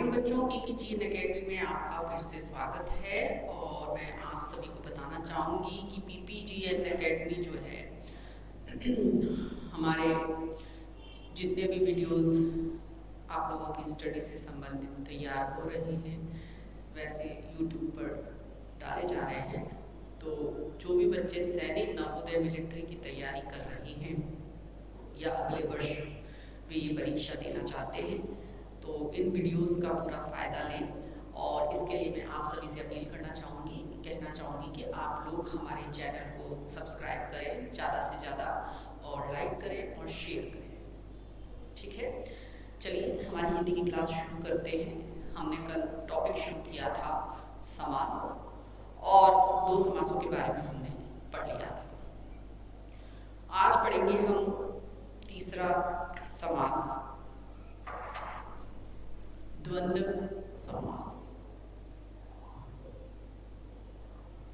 Morning बच्चों, पीपीजीएन academy में आपका फिर से स्वागत है। और मैं आप सभी को बताना चाहूँगी कि पीपीजीएन एकेडमी जो है हमारे जितने भी वीडियोस आप लोगों की स्टडी से संबंधित तैयार हो रहे हैं वैसे यूट्यूब पर डाले जा रहे हैं। तो जो भी बच्चे सैनिक नवोदय मिलिट्री की तैयारी कर रहे हैं या अगले वर्ष वे ये परीक्षा देना चाहते हैं तो इन वीडियोस का पूरा फ़ायदा लें। और इसके लिए मैं आप सभी से अपील कहना चाहूँगी कि आप लोग हमारे चैनल को सब्सक्राइब करें ज़्यादा से ज़्यादा, और लाइक करें और शेयर करें। ठीक है, चलिए हमारी हिंदी की क्लास शुरू करते हैं। हमने कल टॉपिक शुरू किया था समास, और दो समासों के बारे में हमने पढ़ लिया था। आज पढ़ेंगे हम तीसरा समास, द्वंद्व समास।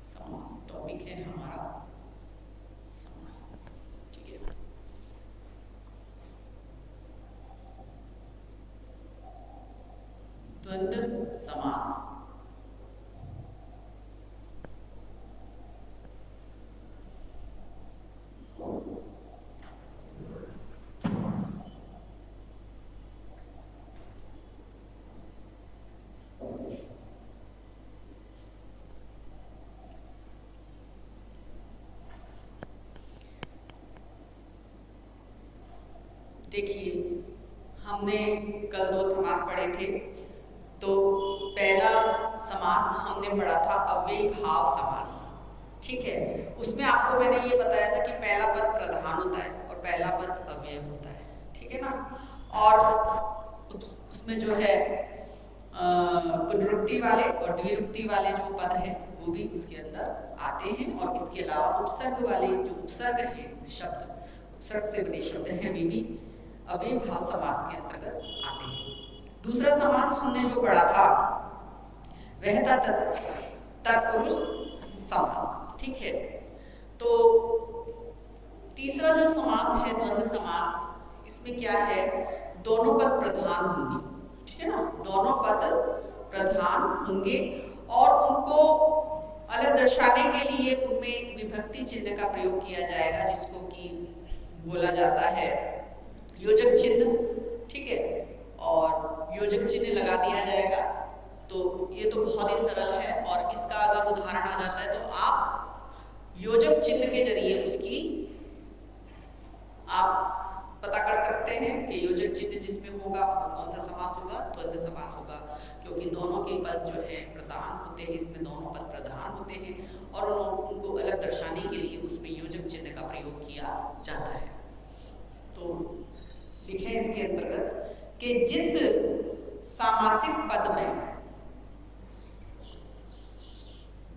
समास टॉपिक है हमारा समास। ठीक है, द्वंद्व समास। देखिए, हमने कल दो समास पढ़े थे। तो पहला समास हमने पढ़ा था अव्ययी भाव समास। ठीक है, उसमें आपको मैंने ये बताया था कि पहला पद प्रधान होता है और पहला पद अव्यय होता है। ठीक है ना। और उसमें जो है पुनरुक्ति वाले और द्विरुक्ति वाले जो पद हैं वो भी उसके अंदर आते हैं, और इसके अलावा उपसर्ग वाले जो उपसर्ग हैं, शब्द उपसर्ग से बने शब्द हैं, वे भी अव्ययी भाव समास के अंतर्गत आते हैं। दूसरा समास हमने जो पढ़ा था वह था तत्पुरुष समास। ठीक है, तो तीसरा जो समास है द्वंद्व समास, इसमें क्या है, दोनों पद प्रधान होंगे। ठीक है ना, दोनों पद प्रधान होंगे और उनको अलग दर्शाने के लिए उनमें विभक्ति चिन्ह का प्रयोग किया जाएगा, जिसको कि बोला जाता है योजक चिन्ह। ठीक है, और योजक चिन्ह लगा दिया जाएगा। तो ये तो बहुत ही सरल है, और इसका अगर उदाहरण आ जाता है तो आप योजक चिन्ह के जरिए उसकी आप पता कर सकते हैं कि योजक चिन्ह जिसमें होगा वो कौन सा समास होगा, द्वंद्व समास होगा। क्योंकि दोनों के पद जो है प्रधान होते हैं, इसमें दोनों पद प्रधान होते हैं और उनको अलग दर्शाने के लिए उसमें योजक चिन्ह का प्रयोग किया जाता है। तो लिखें इसके अंतर्गत कि जिस सामासिक पद में,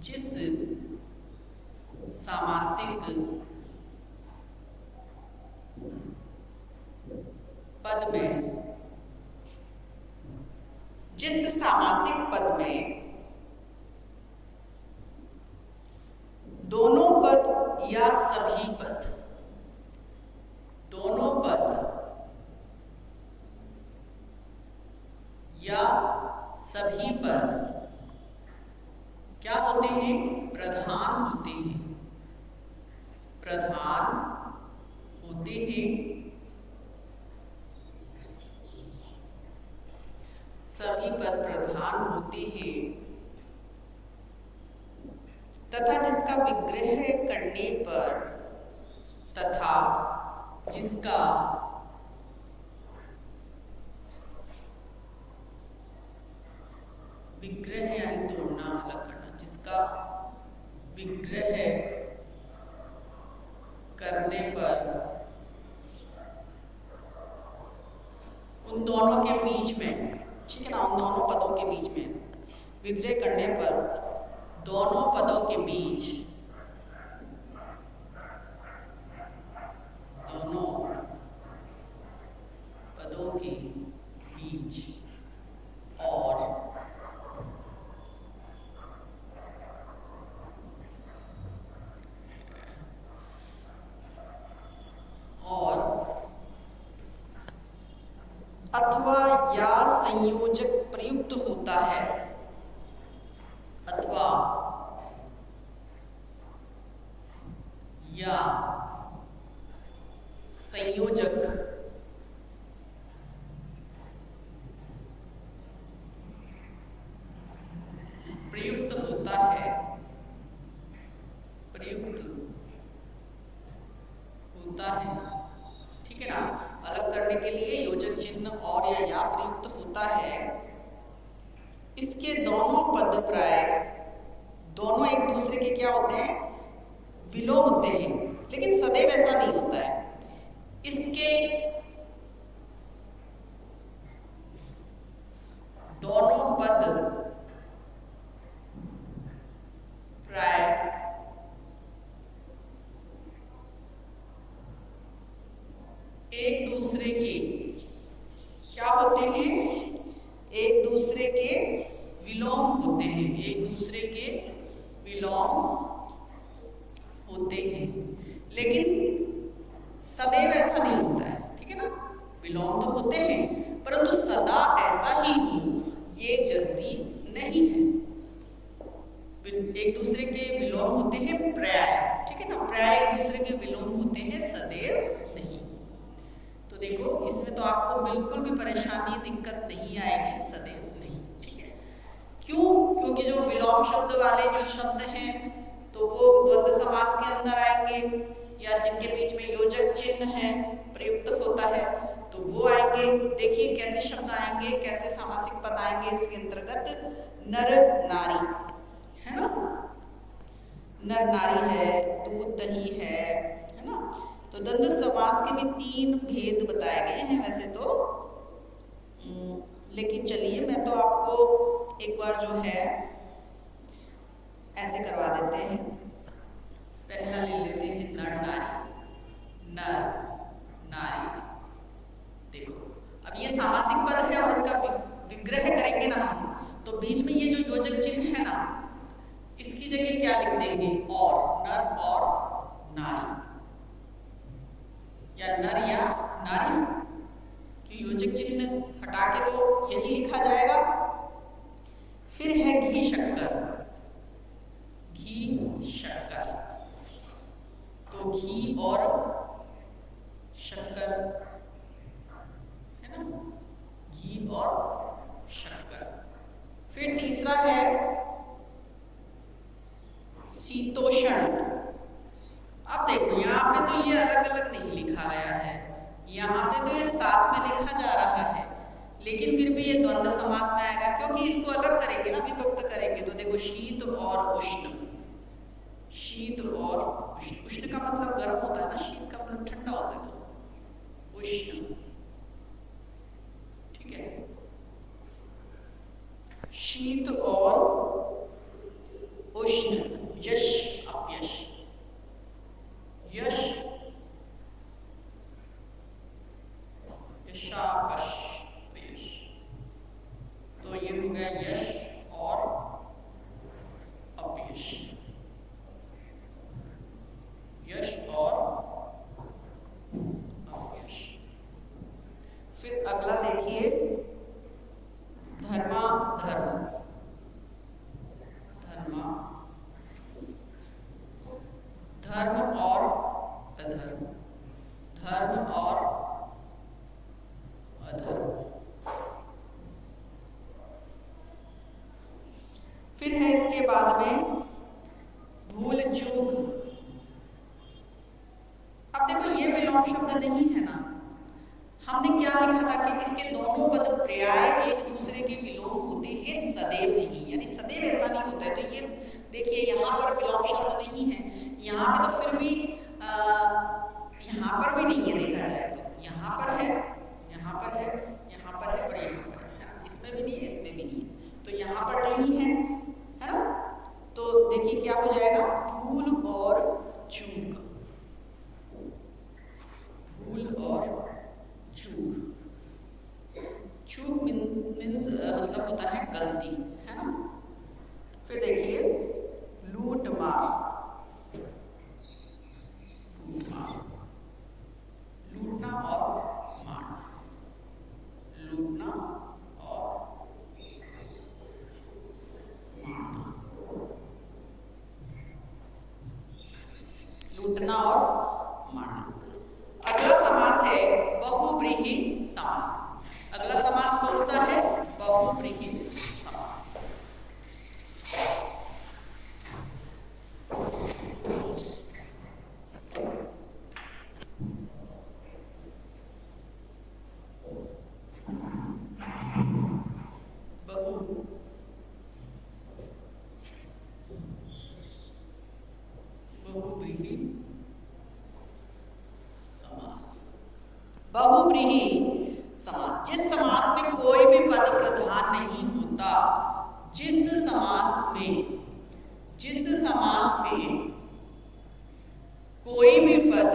जिस सामासिक पद में, जिस सामासिक पद में दोनों पद या सभी पद, दोनों पद या सभी पद क्या होते हैं, प्रधान होते हैं, प्रधान होते हैं, सभी पद प्रधान होते हैं, तथा जिसका विग्रह करने पर, तथा जिसका विग्रह यानी तोड़ना, अलग करना, जिसका विग्रह करने पर उन दोनों के बीच में, ठीक है ना, उन दोनों पदों के बीच में विग्रह करने पर दोनों पदों के बीच, दोनों पदों के बीच और अथवा या संयोजक प्रयुक्त प्रयुक्त होता है अथवा या संयोजक प्रयुक्त होता है, ठीक है ना। अलग करने के लिए योजक चिन्ह और या प्रयुक्त होता है। इसके दोनों पद प्राय दोनों एक दूसरे के क्या होते हैं, विलोम होते हैं, लेकिन सदैव ऐसा नहीं होता है। इसके दोनों पद प्राय एक दूसरे के क्या होते हैं, एक दूसरे के विलोम होते हैं, एक दूसरे के विलोम होते हैं, लेकिन सदैव ऐसा नहीं होता है, ठीक है ना। विलोम तो होते हैं परंतु सदा ऐसा ही हो ये जरूरी नहीं है। एक दूसरे के विलोम होते हैं प्राय, ठीक है ना, प्राय एक दूसरे के विलोम होते हैं, सदैव नहीं। तो देखो इसमें तो आपको बिल्कुल भी परेशानी दिक्कत नहीं आएगी, सदैव नहीं, ठीक है। क्यों? क्योंकि जो विलोम शब्द वाले जो शब्द हैं तो वो द्वंद्व समास के अंदर आएंगे, या जिनके बीच में योजक चिन्ह है प्रयुक्त होता है तो वो आएंगे। देखिए कैसे शब्द आएंगे, कैसे सामासिक पद आएंगे इसके अंतर्गत। नर नारी है ना, नर नारी है, दूध दही है ना। तो द्वंद्व समास के भी 3 भेद बताए गए हैं वैसे तो, लेकिन चलिए मैं तो आपको एक बार जो है ऐसे करवा देते हैं। पहला ले लेते हैं नर नारी, नर नारी। देखो अब ये सामासिक पद है और इसका विग्रह करेंगे ना हम, तो बीच में ये जो योजक चिन्ह है ना इसकी जगह क्या लिख देंगे, और, नर और नारी, या नर या नारी, कि योजक चिन्ह हटा के तो यही लिखा जाएगा। फिर है घी शक्कर, घी शक्कर, तो घी और शक्कर है ना, घी और शक्कर। फिर तीसरा है शीतोषण। अब देखो यहाँ पे तो ये अलग अलग नहीं लिखा गया है, यहाँ पे तो ये साथ में लिखा जा रहा है, लेकिन फिर भी ये द्वंद्व समास में आएगा क्योंकि इसको अलग करेंगे ना, विभक्त करेंगे। तो देखो शीत और उष्ण, शीत और उष्ण, उष्ण का मतलब गर्म होता है ना, शीत का मतलब ठंडा होता है, तो उष्ण, ठीक है। शीत और उष्ण, यश अपयश, यश यशापश यश, तो ये हो गया यश और अपयश, यश और अपयश। फिर अगला देखिए धर्मा धर्म, धर्मा धर्म और अधर्म, धर्म और अधर्म। फिर है इसके बाद में भूल चूक। अब देखो ये विलोम शब्द नहीं है ना, हमने क्या लिखा था कि इसके दोनों पद पर्याय एक दूसरे के विलोम होते हैं, सदैव नहीं, यानी सदैव ऐसा नहीं होता है। तो ये देखिए यहाँ पर विलोम शब्द नहीं है, यहाँ पे तो फिर भी यहाँ पर भी नहीं है, देखा जाए तो यहाँ पर है, यहाँ पर है, यहाँ पर है और यहाँ पर है ना, इसमें भी नहीं है, इसमें भी नहीं है, तो यहाँ पर नहीं है ना। तो देखिए क्या हो जाएगा, भूल और चूक, भूल और चूक। चूक मीन्स मतलब होता है गलती, है ना। फिर देखिए लूट मार, लूट मार, लूटना और मारना, लूटना और समास। अगला समास कौन सा है? बहुव्रीहि समास। बहुव्रीहि समास। बहुव्रीहि समास, जिस समास में कोई भी पद प्रधान नहीं होता, जिस समास में कोई भी पद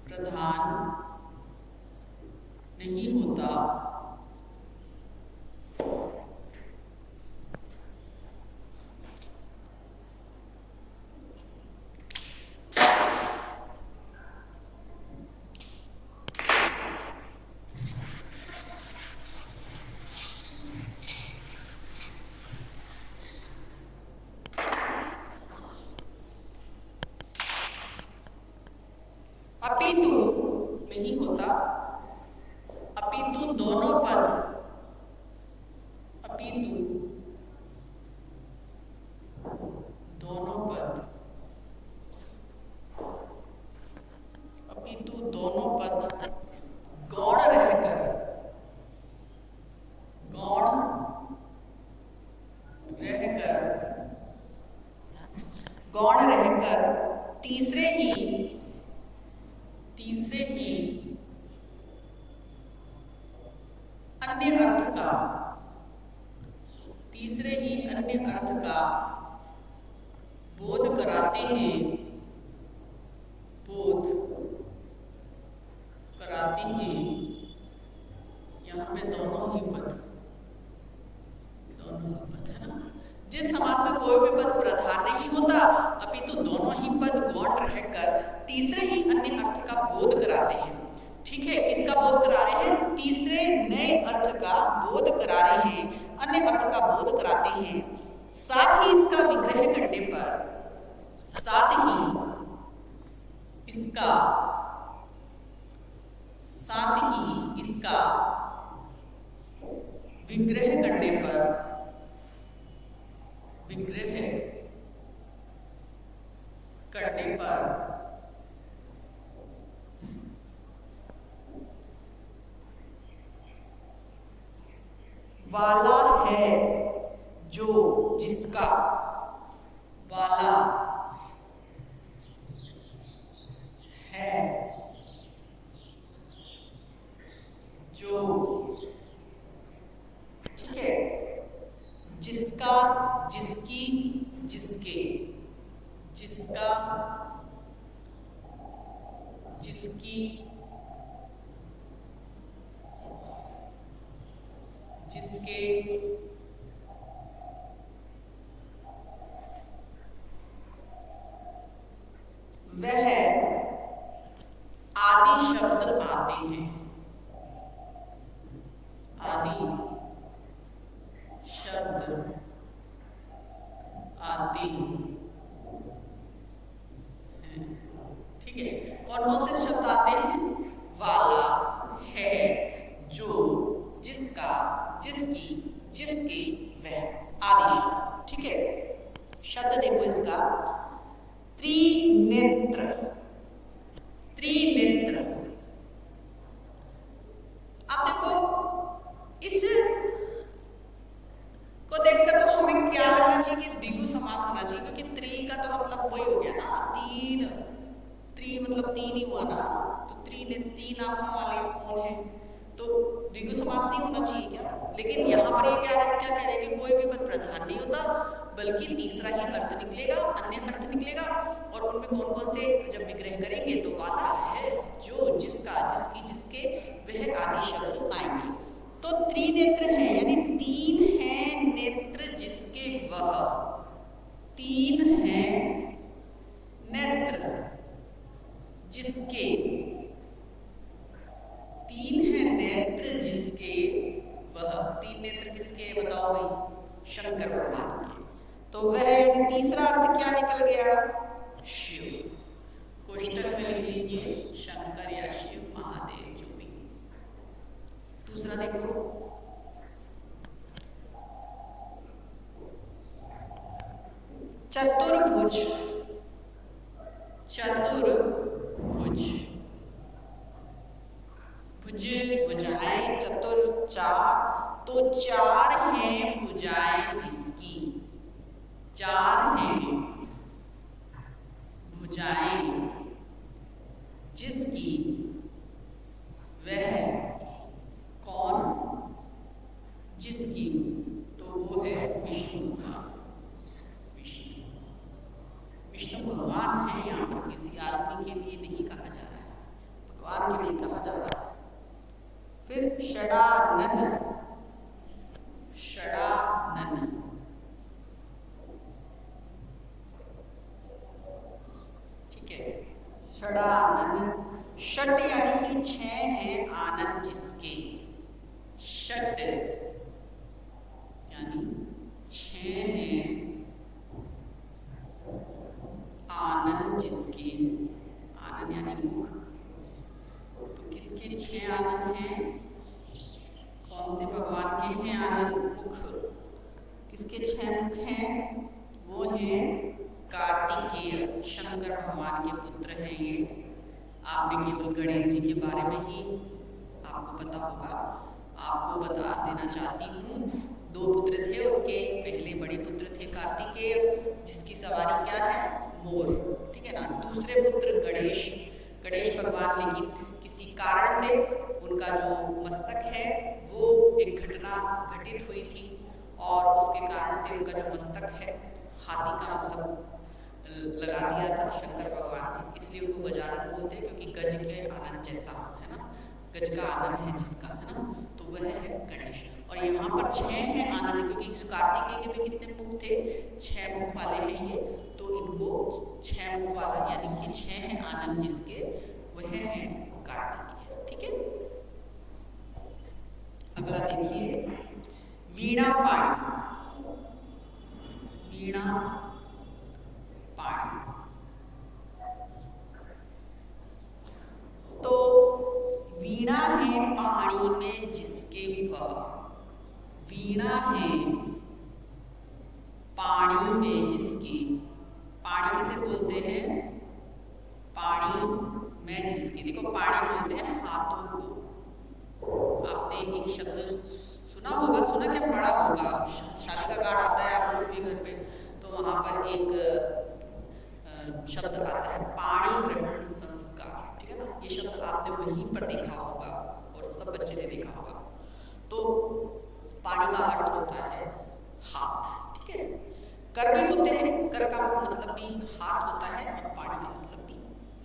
प्रधान नहीं होता, अपितु नहीं होता, अपितु दोनों पद, अपितु दोनों पद गौण रहकर तीसरे ही अन्य अर्थ का बोध कराते हैं, यहाँ पे दोनों ही पद है ना। जिस समास में कोई भी पद प्रधान नहीं होता, अपितु दोनों ही पद गौण रहकर तीसरे ही अन्य अर्थ का बोध कराते हैं। ठीक है, किसका बोध करा रहे हैं? तीसरे नए अर्थ का बोध करा रहे हैं, अन्य अर्थ का बोध कराते हैं। साथ ही इसका विग्रह करने पर, विग्रह करने पर वाला है जो जिसका, वाला है जो, ठीक है, जिसका, जिसकी, जिसके, जिसका, जिसकी, जिसके, वह आदि शब्द आते हैं, आदि शब्द आते हैं। ठीक है, कौन कौन से शब्द आते हैं? वाला, है, जो, जिसका, जिसकी, जिसके, वह, आदि शब्द। ठीक है, शब्द देखो इसका, त्रिनेत्र। त्रिनेत्र, आप देखो इस को देखकर तो हमें क्या लगना चाहिए कि द्विगु समास होना चाहिए, क्योंकि त्रि का तो मतलब वही हो गया ना, तीन, त्रि मतलब तीन ही हुआ ना, तो तीन आंखों वाले कौन है, तो द्विगु समास नहीं होना चाहिए क्या? लेकिन यहाँ पर ये क्या कह रहे हैं कि कोई भी पद प्रधान नहीं होता, बल्कि तीसरा ही अर्थ निकलेगा, अन्य अर्थ निकलेगा। और उनमें कौन कौन से जब विग्रह करेंगे तो वाला, है, जो, जिसका, जिसकी, जिसके, वह आदि शब्द आएंगे। तो त्रिनेत्र है, यानी तीन हैं नेत्र जिसके वह, तीन हैं नेत्र जिसके, तीन है नेत्र जिसके वह, तीन नेत्र किसके बताओ भाई? शंकर भगवान के। तो तो वह यानी तीसरा अर्थ क्या निकल गया? शिव। कोष्टक में लिख लीजिए शंकर या शिव, महादेव, जो भी। दूसरा देखो, चतुर्भुज। चतुर्भुज, भुज भुजाएं, चतुर चार, तो चार हैं भुजाएं जिसकी। चार हैं भुजाएं जिसकी, वह कौन? जिसकी, तो वो है विष्णु भगवान। विष्णु भगवान है, यहाँ पर किसी आदमी के लिए नहीं कहा जा रहा है, भगवान के लिए कहा जा रहा है। फिर षडानन। षडानन, ठीक है। षडानन, षट यानी कि 6 हैं, आनन जिसके। षट यानी 6 हैं, आनन जिसके। आनन यानी मुख, तो किसके 6 आनन हैं? कौन से भगवान के हैं आनन मुख? किसके 6 मुख हैं? वो हैं कार्तिकेय, शंकर भगवान के पुत्र हैं ये। आपने केवल गणेश जी के बारे में ही आपको पता होगा। आपको बता देना चाहती हूँ, 2 पुत्र थे उनके। पहले बड़े पुत्र थे कार्तिकेय, जिसकी सवारी क्या है? मोर, ठीक है ना। दूसरे पुत्र गणेश भगवान, लेकिन किसी कारण से उनका जो मस्तक है वो एक घटना घटित हुई थी, और उसके कारण से उनका जो मस्तक है हाथी का मतलब लगा दिया था शंकर भगवान ने। इसलिए उनको गजानन बोलते हैं, क्योंकि गज के आनन जैसा है ना, गज का आनन है जिसका, है ना, तो वह है गणेश। और यहाँ पर 6 हैं आनन, क्योंकि इस कार्तिकेय के भी कितने मुख थे? 6 मुख वाले हैं ये, तो इनको 6 मुख वाला यानी कि 6 हैं आनन जिसके, वह है कार्तिकेय, ठीक है। अगला देखिए, वीणा पाणी। वीणा पाणी, तो वीणा है पानी में जिसके वह। वीणा है पानी में जिसकी। पानी किसे बोलते हैं? पानी में जिसकी। देखो, पानी बोलते हैं हाथों को। आपने एक शब्द सुना होगा, सुना क्या पढ़ा होगा, शादी का कार्ड आता है आप लोगों के घर पे, तो वहां पर एक शब्द आता है पाणी ग्रहण संस्कार, ठीक है ना। ये शब्द आपने वहीं पर देखा होगा और सब बच्चे ने देखा होगा। तो पाणी का अर्थ होता है हाथ, ठीक है। कर भी होते हैं, कर का मतलब भी हाथ होता है और पाणी का मतलब भी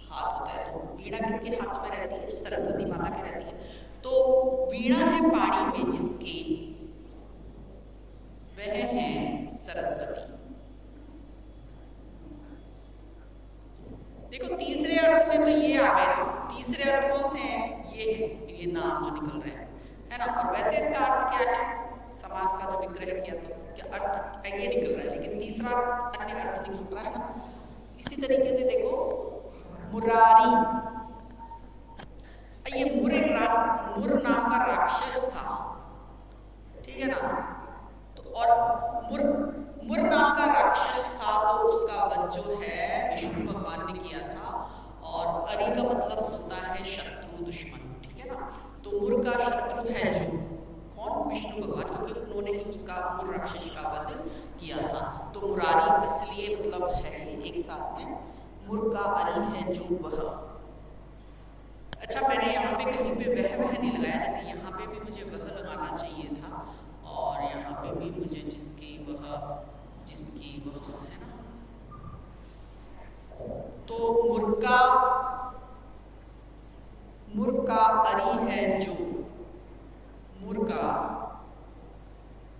हाथ होता है। तो वीणा किसके हाथों में रहती है? सरस्वती माता के रहती है। तो वीणा है पाणी में जिसकी, वह है सरस्वती। देखो, तीसरे अर्थ में तो ये आ गए ना। तीसरे अर्थ कौन से हैं? ये है, ये नाम जो निकल रहे हैं, है ना। और वैसे इसका अर्थ क्या है? समास का जो विग्रह किया तो क्या अर्थ ये निकल रहा है, लेकिन तीसरा अन्य अर्थ निकल रहा है ना। इसी तरीके से देखो, मुरारी। ये मुर मुर नाम का राक्षस था, ठीक है ना। तो और मुर नाम का राक्षस था, तो उसका वध जो है विष्णु भगवान ने किया था। और अरि का मतलब होता है शत्रु, दुश्मन, ठीक है ना। तो मुर का शत्रु है जो कौन? विष्णु भगवान, क्योंकि उन्होंने ही उसका मुर राक्षस का वध किया था। तो मुरारी इसलिए मतलब है एक साथ में, मुर का अरि है जो वह। अच्छा, मैंने यहाँ पे कहीं पे वह नहीं लगाया, जैसे यहाँ पे भी मुझे वह लगाना चाहिए था, और यहाँ पे भी मुझे जिसकी वह, है ना। तो मुर का अरि है जो, मुर का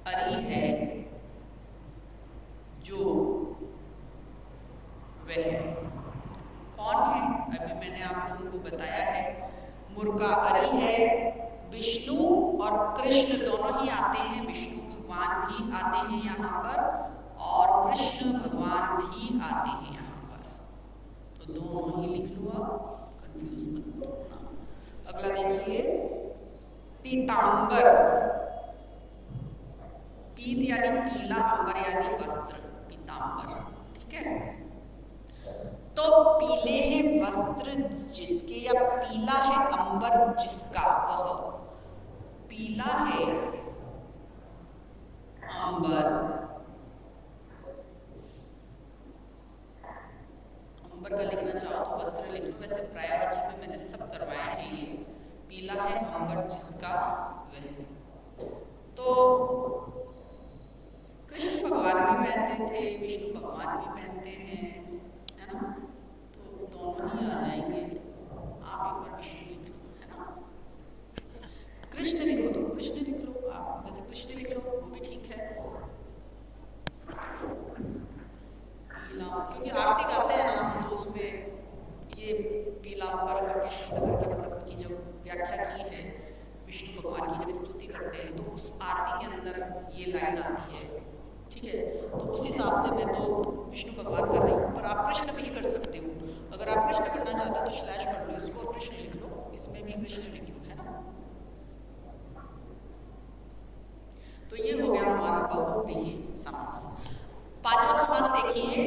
अरि है जो वह कौन है? अभी मैंने आप लोगों को बताया है, मुर का अरि है। विष्णु और कृष्ण दोनों ही आते हैं, विष्णु भगवान भी आते हैं यहाँ पर, और कृष्ण अगला देखिए, पीतांबर। पीत यानी पीला, अंबर यानी वस्त्र, पीतांबर। ठीक है, तो पीले हैं वस्त्र जिसके या पीला है अंबर जिसका, वह पीला है अंबर। अंबर का लिखना चाहो तो वस्त्र लिख लो, वैसे पर्यायवाची में मैंने सब करवाए हैं ये। पीला है अंबर जिसका वह, तो कृष्ण भगवान भी पहनते थे, विष्णु भगवान भी पहनते हैं, है ना, तो दोनों ही आ जाएंगे। आप एक बार विष्णु लिख लो, है ना, कृष्ण लिखो तो कृष्ण लिख लो, आप वैसे कृष्ण लिख लो वो भी ठीक है। पीला, क्योंकि आरती गाते हैं ना हम, तो उसमें ये पीलांबर करके शब्द करके मतलब उनकी जो व्याख्या की है विष्णु भगवान की, जब स्तुति करते हैं तो उस आरती के अंदर ये लाइन आती है। ठीक है, तो उस हिसाब से मैं तो विष्णु भगवान कर रही हूँ, पर आप कृष्ण भी कर सकते हो। अगर आप कृष्ण करना चाहते हो तो स्लैश कर लो इसको और कृष्ण लिख लो, इसमें भी कृष्ण लिख लो, है ना। तो ये हो गया हमारा बहुव्रीहि समास। पांचवा समास देखिए,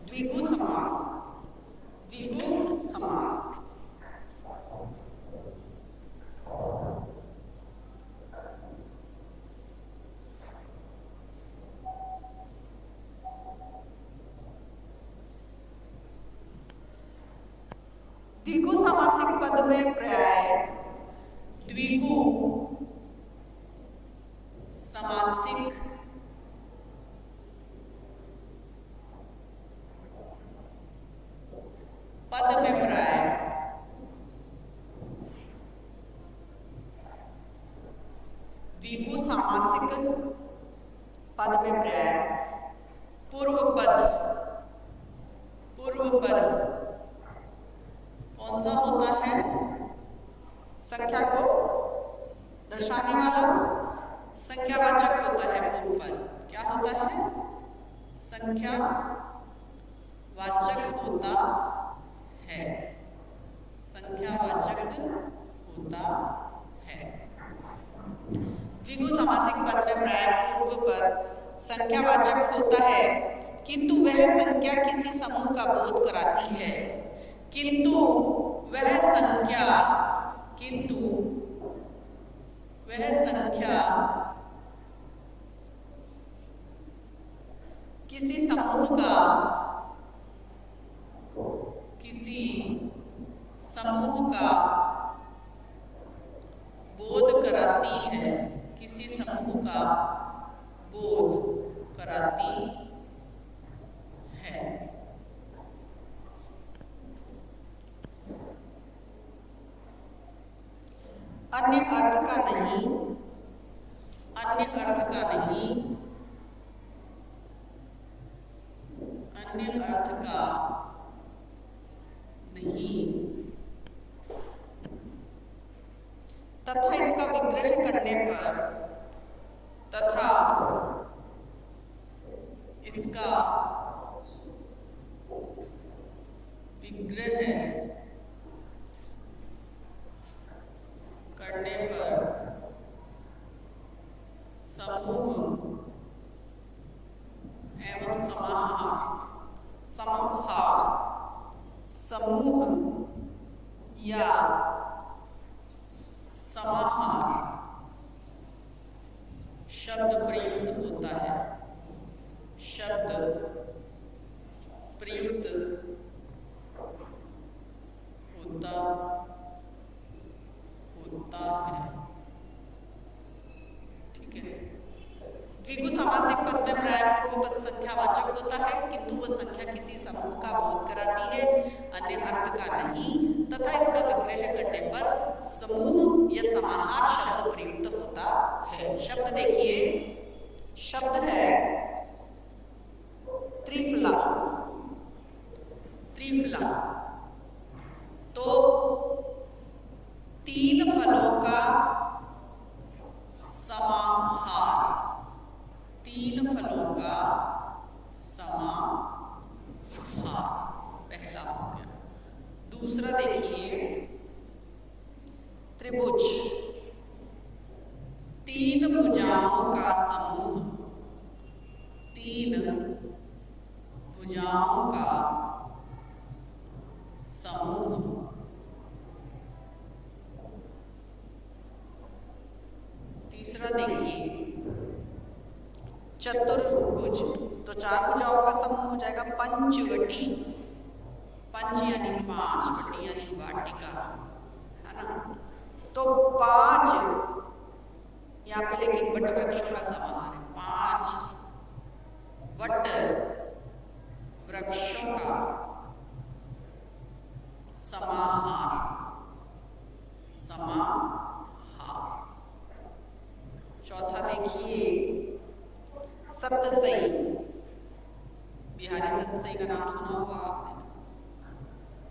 द्विगु समास। द्विगु समास, द्विगु समासिक पद में पर्याय द्विगु समासिक पद में पर्याय द्विगु समासिक पद में पर्याय पूर्व पद। पूर्व पद कौन सा होता है? संख्या को दर्शाने वाला संख्यावाचक होता है पूर्व पद। क्या होता है? संख्यावाचक होता है। संख्यावाचक होता है। द्विगु समासिक पद में प्राय पूर्व पद संख्यावाचक होता है, किंतु वह संख्या किसी समूह का बोध कराती है। किंतु वह संख्या किसी समूह का बोध कराती है। किसी समूह का बोध कराती है। अन्य अर्थ का नहीं, अन्य अर्थ का नहीं, अन्य अर्थ का नहीं, तथा इसका विग्रह करने पर, तथा इसका विग्रह करने पर समूह एवं समाहार, समूह या समाहार शब्द प्रयुक्त होता है। शब्द प्रयुक्त होता है। ठीक है, द्विगु समासिक पद में प्राय पूर्व पद संख्यावाचक होता है, किंतु वह संख्या किसी समूह का बोध कराती है, अन्य अर्थ का नहीं, तथा इसका विग्रह करने पर समूह या समाहार शब्द प्रयुक्त होता है। शब्द देखिए, शब्द है त्रिफला। त्रिफला तो 3 फलों का समाहार, 3 फलों का समाहार, पहला हो गया। दूसरा देखिए त्रिभुज, 3 भुजाओं का समूह, 3 भुजाओं का समूह। तीसरा देखिए चतुर्भुज, तो 4 भुजाओं का समूह हो जाएगा पंचवटी। पंच यानी 5, वटी यानी वाटिका, है ना। तो 5 यहाँ पे लेकिन वट वृक्षों का समाहार है, 5 वट वृक्षों का समाहार, समाहार। चौथा देखिए सतसई, बिहारी सतसई का नाम सुना होगा आपने।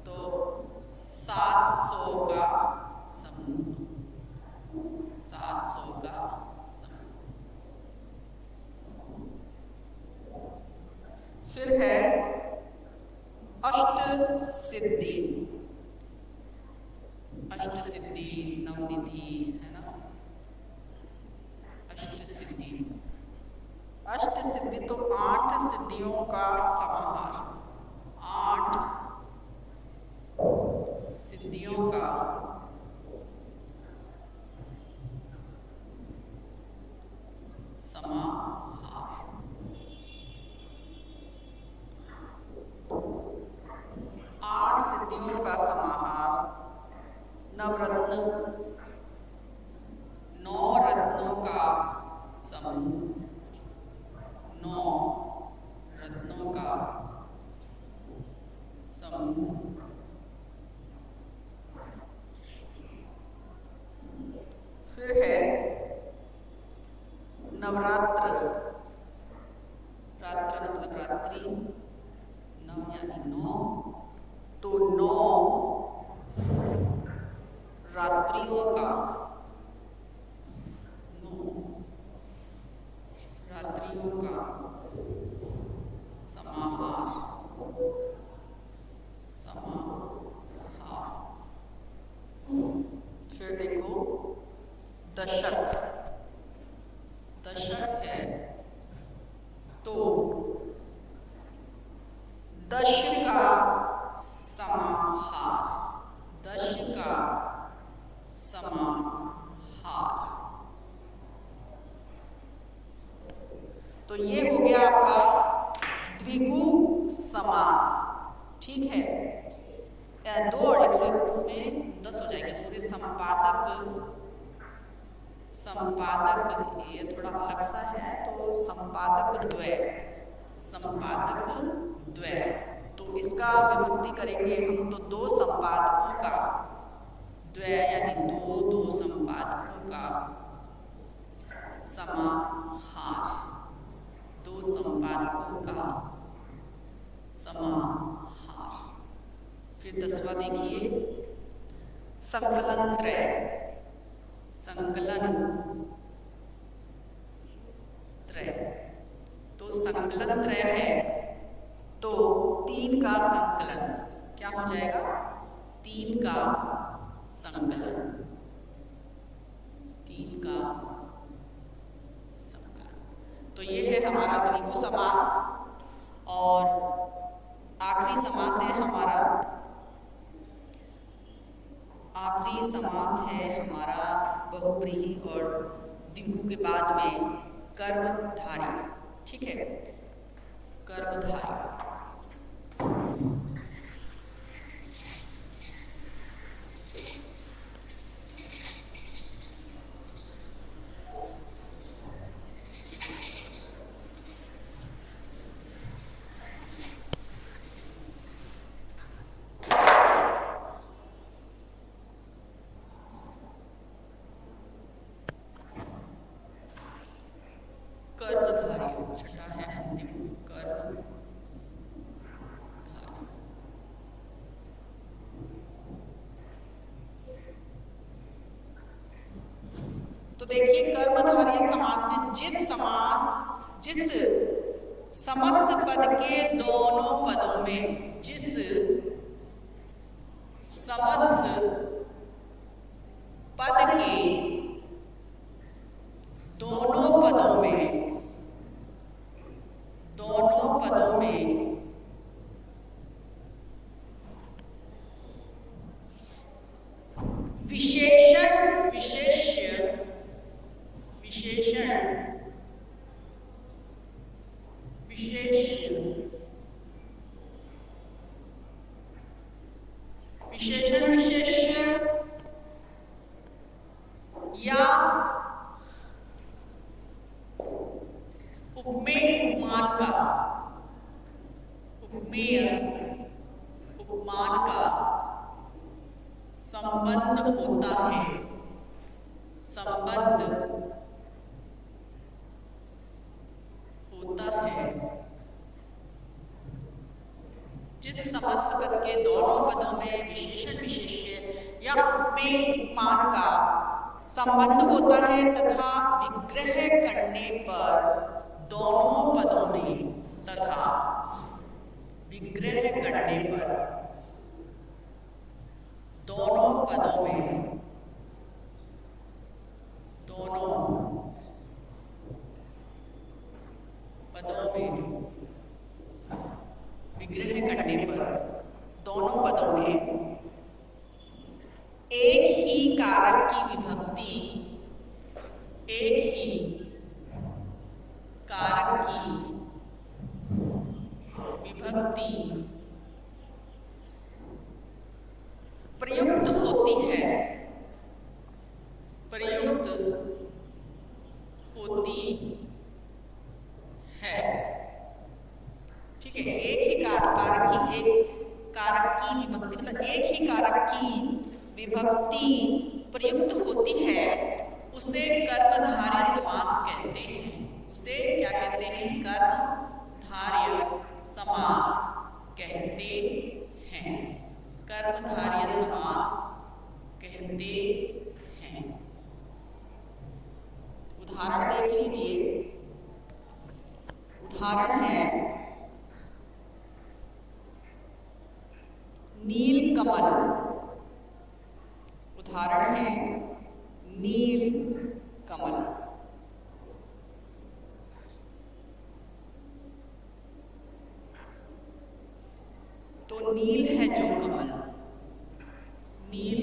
तो 700 का समूह, 700 का समूह। फिर है अष्ट सिद्धि, अष्ट सिद्धि नवनिधि, है ना। अष्ट सिद्धि, अष्ट सिद्धि तो 8 सिद्धियों का समाहार, 8 सिद्धियों का समाहार। 8 सिद्धियों का समाहार। नवरत्न, 9 रत्नों का समूह, 9 रत्नों का समूह। फिर है नवरात्र, रात्र मतलब रात्रि, नव यानी 9, तो 9 रात्रियों का, 9 रात्रियों का समाहार, समाहार। फिर देखो दशक, दशक है तो 10 का समाहार, 10 का समाहार। तो ये हो गया आपका द्विगु समास, ठीक है। 2 और लिख लो, इसमें 10 हो जाएंगे पूरे। संपादक, संपादक ये थोड़ा अलग सा है, तो संपादक द्वय, संपादक द्वय, तो इसका विभक्ति करेंगे हम तो 2 संपादकों का, द्वय यानी 2 संपादकों का समाहार, 2 संपादकों का समाहार। फिर 10वां देखिए संकलन त्रय, संकलन त्रय, तो संकलन त्रय है तो 3 का संकलन, क्या हो जाएगा? 3 का संकलन, 3 का संकलन। तो ये है हमारा द्विगु समास। और आखिरी समास है हमारा, आखिरी समास है हमारा बहुव्रीहि और द्विगु के बाद में कर्मधारय, ठीक है, कर्मधारय। कर्मधारय, छठा है अंतिम कर्मधारय। तो देखिए कर्मधारय समास में जिस समस्त पद के दोनों पदों में, जिस समस्त पद के दोनों पदों में विशेषण विशेष्य या उपमेय उपमान का संबंध होता है, जिस समस्त पद के दोनों पदों में विशेषण विशेष्य या उपमेय उपमान का संबंध होता है तथा विग्रह करने पर दोनों पदों में एक ही कारक की विभक्ति प्रयुक्त होती है, ठीक है। एक ही कारक की विभक्ति मतलब एक ही कारक की विभक्ति प्रयुक्त होती है, उसे कर्मधारय समास कहते हैं। उसे क्या कहते हैं? कर्मधारय समास कहते हैं। कर्मधारय समास कहते हैं। उदाहरण देख लीजिए। उदाहरण है नील कमल। उदाहरण है नील कमल। तो नील है जो कमल, नील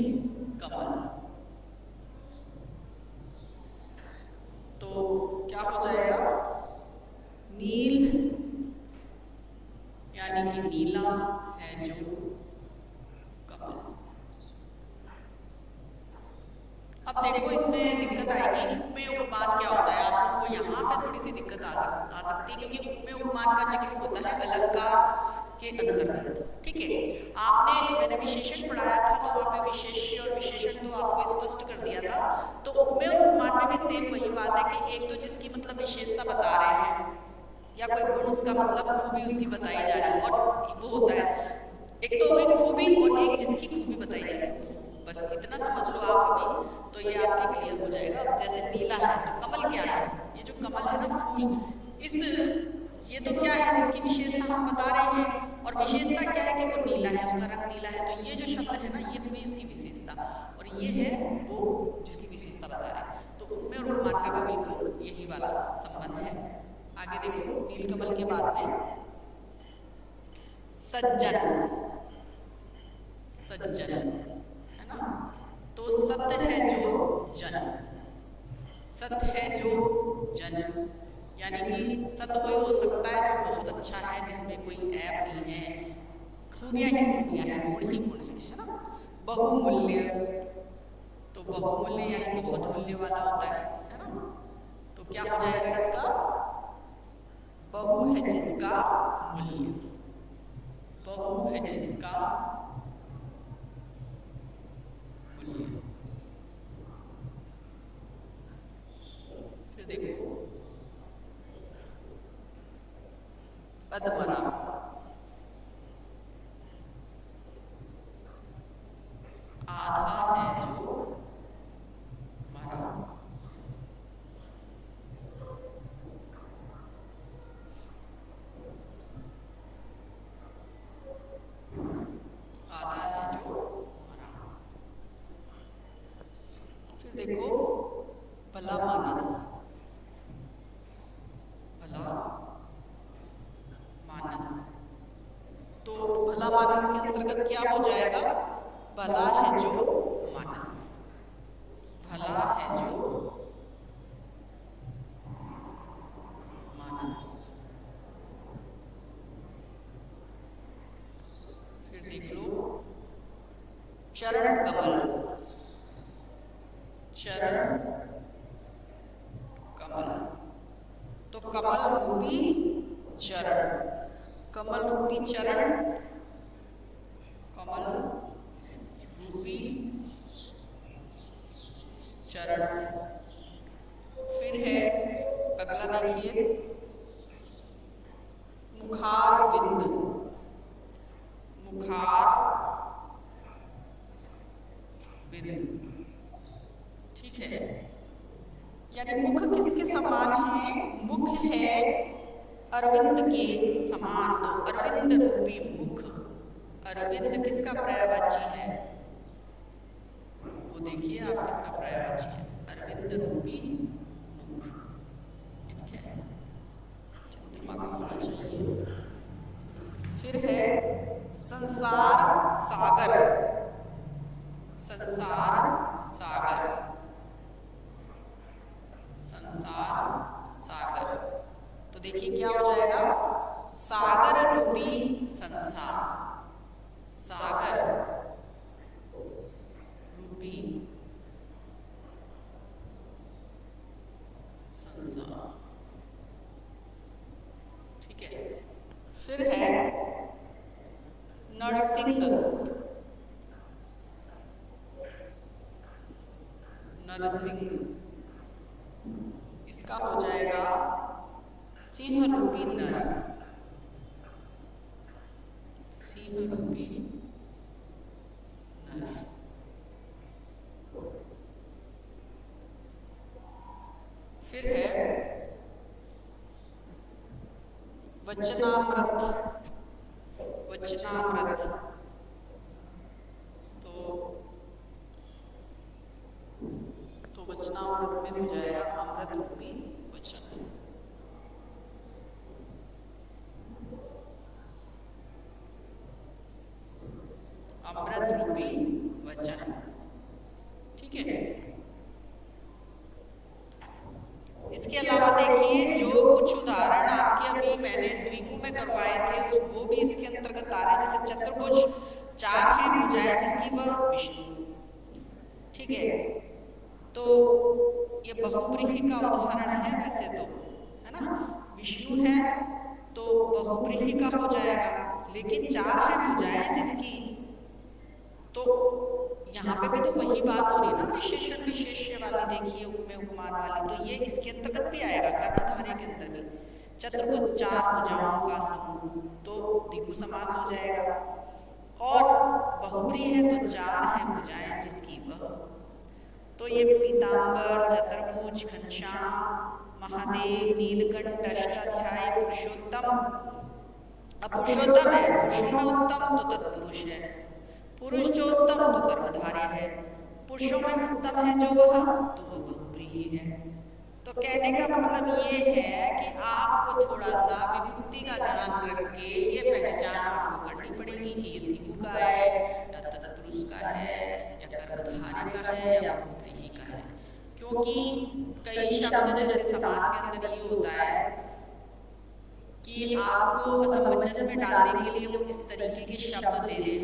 कमल। तो क्या हो जाएगा? नील यानी कि नीला है जो कमल। अब देखो इसमें दिक्कत आएगी, उपमेय उपमान क्या होता है? आप लोगों को यहाँ पे थोड़ी सी दिक्कत आ सकती है, क्योंकि उपमेय उपमान का जिक्र होता है अलंकार के अंतर्गत। ठीक है, मैंने विशेषण पढ़ाया था तो वहाँ पे विशेष्य और विशेषण तो आपको स्पष्ट कर दिया था। तो उपमेय और उपमान में भी सेम वही बात है कि एक तो जिसकी मतलब विशेषता बता रहे हैं या कोई गुण उसका मतलब खूबी उसकी बताई जा रही है, और वो होता है एक तो हो गई खूबी और एक जिसकी खूबी बताई जा रही है। बस इतना समझ लो आप अभी, तो ये आपके क्लियर हो जाएगा। जैसे नीला है तो कमल क्या है? ये जो कमल है ना फूल, ये तो क्या है? जिसकी विशेषता हम बता रहे हैं, और विशेषता क्या है कि वो नीला है, उसका रंग नीला है। तो ये जो शब्द है ना, ये हुई इसकी विशेषता, और ये है वो जिसकी विशेषता बता रहे हैं। तो उपमेय और उपमान का भी बिल्कुल यही वाला संबंध है। आगे देखो, नीलकमल के बाद में सज्जन है ना। तो सत है जो जन, यानी कि सत वही हो सकता है जो बहुत अच्छा है, जिसमें कोई ऐप नहीं है, खूबियां ही खूबियां हैं, गुण ही गुण है ना। बहुमूल्य, तो बहुमूल्य यानी बहुत मूल्य वाला होता है ना। तो क्या हो जाएगा इसका? बहु है जिसका मूल्य, बहु है जिसका मूल्य। फिर देखो अधमरा, आधा है जो मरा, आधा है जो मरा। फिर देखो भला मानस, भला मानस, तो भला मानस के अंतर्गत क्या हो जाएगा? भला है जो मानस, भला है जो मानस। फिर देख लो चरण कमल, चरण कमल, तो कमल रूपी चरण, कमल रूपी चरण, कमल रूपी चरण। फिर है अगला देखिए मुखार विंद, मुखार विंद, ठीक है। यानी मुख किसके समान है? मुख है अरविंद के समान, तो अरविंद रूपी मुख, अरविंद किसका पर्यायवाची है? वो देखिए आप किसका पर्यायवाची है? अरविंद रूपी मुख, ठीक है, चंद्रमा का होना चाहिए। फिर है संसार सागर, संसार सागर, संसार सागर, तो देखिए क्या हो जाएगा? सागर रूपी संसार, सागर रूपी संसार, ठीक है। फिर है नरसिंह, नरसिंह, इसका हो जाएगा सिंह रूपी नर, सिंह रूपी नर। फिर है वचनामृत, वचनामृत, तो वचनामृत में हो जाएगा अमृत रूपी वचन, अमृत रूपी वचन, ठीक है। इसके अलावा देखिए जो कुछ उदाहरण आपके अभी मैंने द्विगु में करवाए थे वो भी इसके अंतर्गत आ रहे हैं। जैसे चतुर्भुज, चार हैं भुजाएं जिसकी वह विष्णु, ठीक है, तो ये बहुव्रीहि का उदाहरण है वैसे तो, है ना, विष्णु है तो बहुव्रीहि का हो जाएगा, लेकिन चार है भुजाएं जिसकी, तो यहाँ पे भी तो वही बात हो रही है ना, विशेषण विशेष्य वाली, देखिए उपमेय उपमान वाली, तो ये इसके अंतर्गत भी आएगा, कर्मधारय के अंदर भी। चतुर्भुज, चार भुजाओं का समूह, तो द्विगु समास हो जाएगा। और बहुव्रीहि है तो चार है भुजाएं जिसकी वह, तो ये पीतांबर, चतुर्भुज, घनश्याम, महादेव, नीलकंठ, अष्टाध्यायी, पुरुषोत्तम। अब पुरुषोत्तम है, पुरुषों में उत्तम तो तत्पुरुष है, पुरुष जो उत्तम तो कर्मधारय है, पुरुषों में उत्तम है जो वह तो वह बहुव्रीहि है। तो कहने का मतलब ये है कि आपको थोड़ा सा विभक्ति का ध्यान रख के ये पहचान आपको करनी पड़ेगी कि ये द्विगु का है या तत्पुरुष का है या कर्मधारय का है या बहुव्रीहि का है, क्योंकि कई शब्द जैसे समास के अंदर ये होता है कि आपको असमंजस में डालने के लिए वो इस तरीके के शब्द दे दें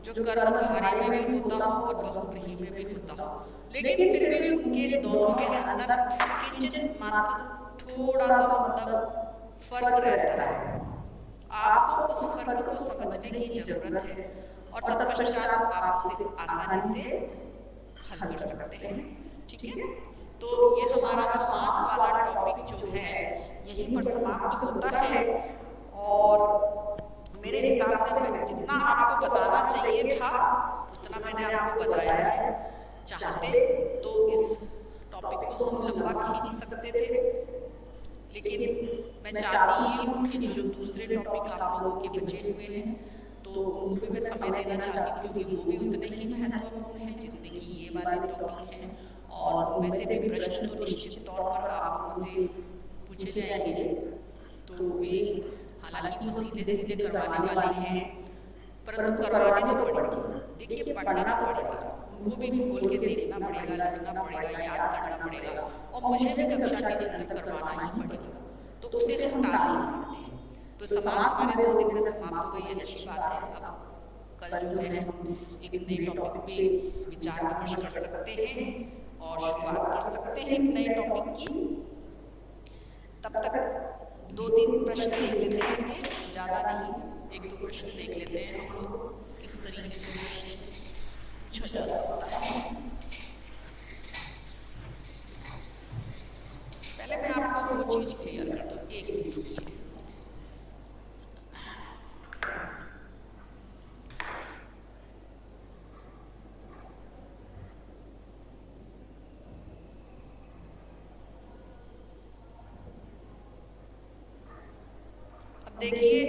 जो कर्मधारय में भी होता हो और बहुव्रीहि में भी होता हो, लेकिन फिर भी उनके दोनों के अंदर किंचित मात्र थोड़ा सा मतलब फर्क रहता है। आपको उस फर्क को समझने की जरूरत है और तत्पश्चात आप उसे आसानी से हल कर सकते हैं, ठीक है। तो ये हमारा समास वाला टॉपिक जो है यहीं पर समाप्त होता है। और और मेरे हिसाब से मैं जितना आपको बताना चाहिए था उतना मैंने आपको बताया है। चाहते तो इस टॉपिक को हम लंबा खींच सकते थे, लेकिन मैं चाहती ये हूँ कि जो दूसरे टॉपिक आप लोगों के बचे हुए हैं तो उनको भी मैं समय देना चाहती हूँ, क्योंकि वो भी उतने ही महत्वपूर्ण हैं जितने कि ये वाले टॉपिक हैं। और उनमें से भी प्रश्न तो निश्चित तौर पर आप लोगों से पूछे जाएंगे। तो वे हालांकि वो सीधे सीधे करवाने वाले हैं, परंतु करवाने तो पड़ेंगे। देखिए, पढ़ना तो पड़ेगा, उनको भी खोल के देखना पड़ेगा, लिखना पड़ेगा, याद करना पड़ेगा, और मुझे भी कक्षा के अंदर करवाना ही पड़ेगा। तो उसे हम टाल नहीं सकते। तो समाज हमारे 2 दिन में समाप्त हो गई, अच्छी बात है। अब कल जो है हम एक नए टॉपिक पे विचार विमर्श कर सकते हैं और शुरुआत कर सकते हैं एक नए टॉपिक की। तब तक 2-3 प्रश्न देख लेते हैं, इसके ज़्यादा नहीं, 1-2 प्रश्न देख लेते हैं हम लोग किस तरीके से प्रश्न पूछा जा सकता है। पहले मैं आपको वो चीज़ क्लियर कर दूँ, 1 मिनट रुकिए। देखिए,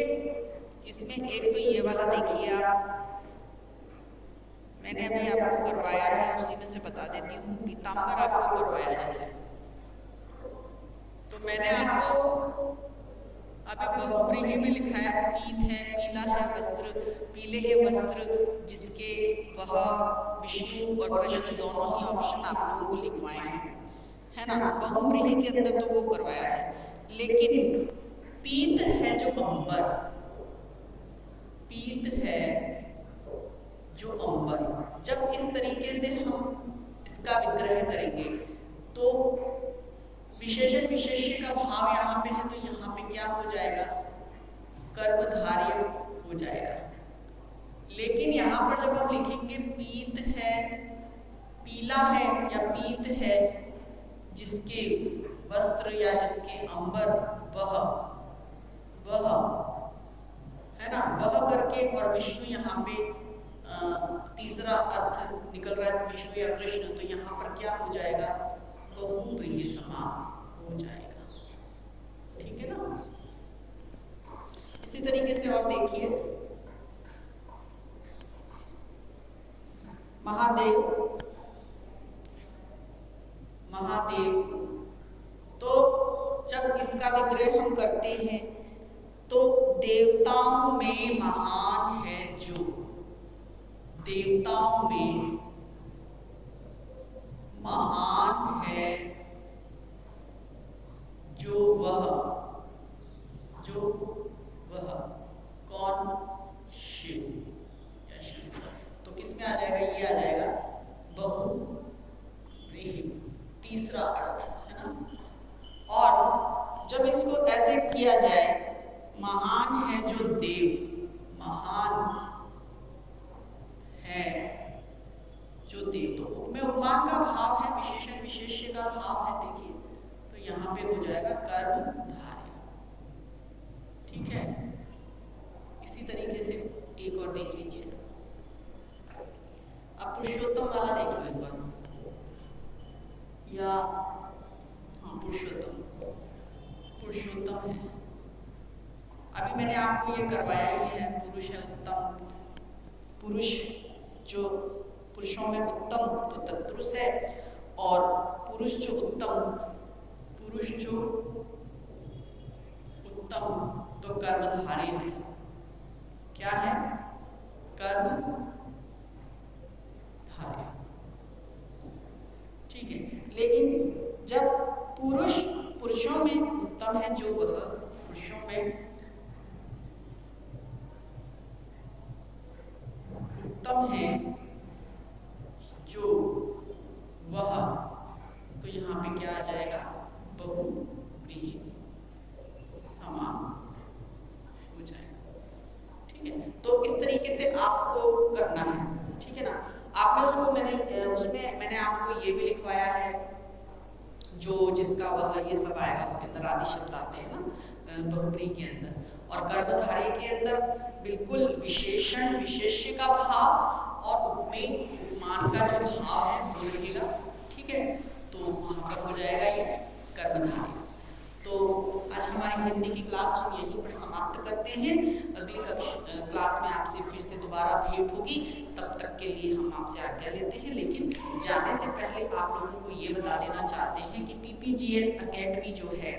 इसमें एक तो ये वाला देखिए आप, मैंने अभी आपको करवाया है, उसी में से बता देती हूँ। पीताम्बर आपको करवाया जैसे, तो मैंने आपको अभी बहुव्रीहि में लिखा है, पीत है, पीला है वस्त्र, पीले है वस्त्र जिसके वह विष्णु और कृष्ण दोनों ही ऑप्शन आप लोगों को लिखवाए हैं, है ना। बहुव्रीहि के अंदर तो वो करवाया है, लेकिन पीत है जो अंबर, पीत है जो अंबर, जब इस तरीके से हम इसका विग्रह करेंगे तो विशेषण विशेष्य का भाव यहाँ पे है, तो यहाँ पे क्या हो जाएगा, कर्मधारय हो जाएगा। लेकिन यहाँ पर जब हम लिखेंगे पीत है, पीला है या पीत है जिसके वस्त्र या जिसके अंबर, वह है ना, वह करके और विष्णु यहाँ पे तीसरा अर्थ निकल रहा है विष्णु या कृष्ण, तो यहाँ पर क्या हो जाएगा, बहुव्रीहि समास हो जाएगा। ठीक है ना। इसी तरीके से और देखिए, महादेव, महादेव, तो जब इसका विग्रह हम करते हैं तो देवताओं में महान है जो, देवताओं में महान है जो वह, जो वह कौन, शिव या शंकर। तो किस में आ जाएगा, ये आ जाएगा बहुव्रीहि, तीसरा अर्थ, है ना। और जब इसको ऐसे किया जाए, महान है जो देव, महान है जो देव, तो उपमेय उपमान का भाव है, विशेषण विशेष्य का भाव है। देखिए, तो यहाँ पे हो जाएगा कर्मधारय। ठीक है। इसी तरीके से एक और देख लीजिए, अब पुरुषोत्तम वाला देख लो एक बार, या हाँ पुरुषोत्तम, पुरुषोत्तम है। अभी मैंने आपको ये करवाया ही है, पुरुष है उत्तम, पुरुष जो पुरुषों में उत्तम तो तत्पुरुष है, और पुरुष जो उत्तम, पुरुष जो उत्तम तो कर्मधारय है। क्या है, कर्मधारय। ठीक है। लेकिन जब पुरुष पुरुषों में उत्तम है जो वह, पुरुषों में उत्तम है जो वह, तो यहाँ पे क्या आ जाएगा, बहुव्रीहि समास हो जाएगा। ठीक है। तो इस तरीके से आपको करना है। ठीक है ना। आप में उसको उसमें मैंने आपको ये भी लिखवाया है, जो जिसका वह ये सब आएगा, उसके अंदर आदि शब्द आते हैं ना बहुव्रीहि के अंदर, और गर्भधारय के अंदर बिल्कुल विशेषण विशेष्य का भाव और उपमेय उपमान का जो भाव है वो रहेगा, ठीक है। तो वहाँ पर हो जाएगा ये गर्भधारय। तो आज हमारी हिंदी की क्लास हम यहीं पर समाप्त करते हैं। अगली क्लास में आपसे फिर से दोबारा भेंट होगी। तब तक के लिए हम आपसे आज्ञा लेते हैं, लेकिन जाने से पहले आप लोगों को ये बता देना चाहते हैं कि PPGN अकेडमी जो है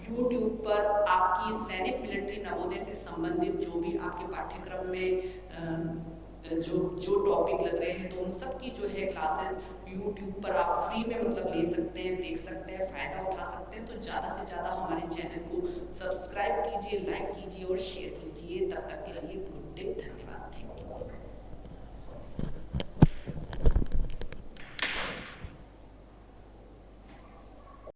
YouTube पर आपकी सैनिक मिलिट्री नवोदय से संबंधित जो भी आपके पाठ्यक्रम में जो टॉपिक लग रहे हैं, तो उन सब की जो है क्लासेस YouTube पर आप फ्री में मतलब ले सकते हैं, देख सकते हैं, फ़ायदा उठा सकते हैं। तो ज़्यादा से ज़्यादा हमारे चैनल को सब्सक्राइब कीजिए, लाइक कीजिए और शेयर कीजिए। तब तक के लिए गुड डे, धन्यवाद, थैंक यू।